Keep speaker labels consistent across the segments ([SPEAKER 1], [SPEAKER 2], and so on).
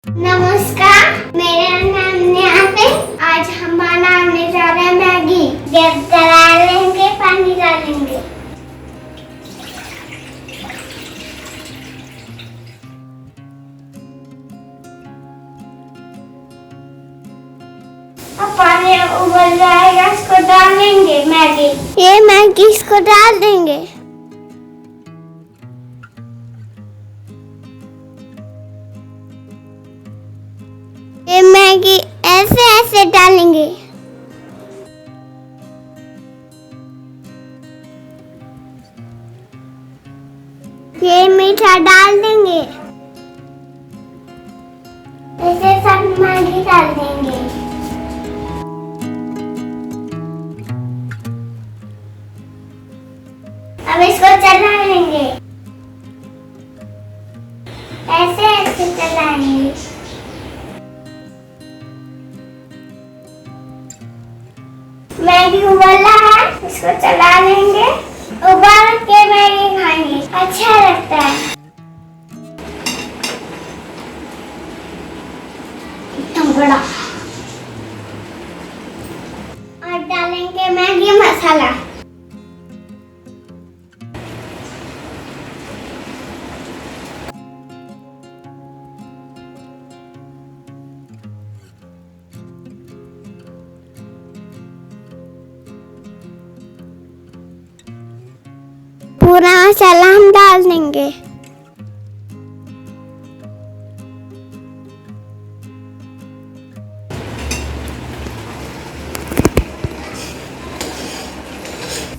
[SPEAKER 1] नमस्कार, मेरा नाम नेहा है। आज हम बनाने जा रहे हैं मैगी। गैस जला लेंगे, पानी डालेंगे। अब पानी उबल जाएगा, इसको डाल देंगे मैगी। ये मैगी इसको डाल देंगे। ये मैगी ऐसे ऐसे डालेंगे। ये मीठा डाल देंगे। ऐसे सब मैगी डाल देंगे। अब इसको चलाएंगे। ऐसे ऐसे चलाएंगे। मैगी उबल रहा है, इसको चला लेंगे। उबाल के मैगी खाएंगे, अच्छा लगता है। एकदम बड़ा। और डालेंगे मैगी मसाला। पूरा मसाला हम डाल देंगे।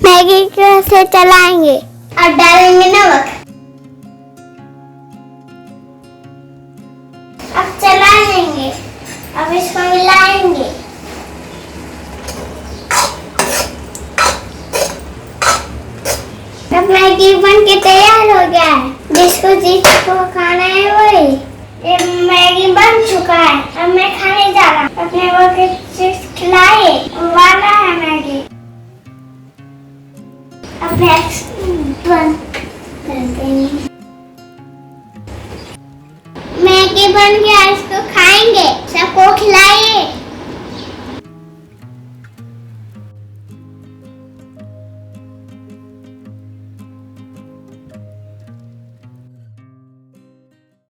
[SPEAKER 1] मैगी को ऐसे चलाएंगे और डालेंगे नमक। अब चला लेंगे। अब इसको मिलाएंगे। अब मैगी बन के तैयार हो गया है। जिसको खाना है वही। ये मैगी बन चुका है। अब मैं खाने जा रहा हूँ। अपने वो के खिलाए। उबाला है मैगी। अब बंद कर देंगे। मैगी बन गया, इसको खाएंगे। सबको खिलाइए।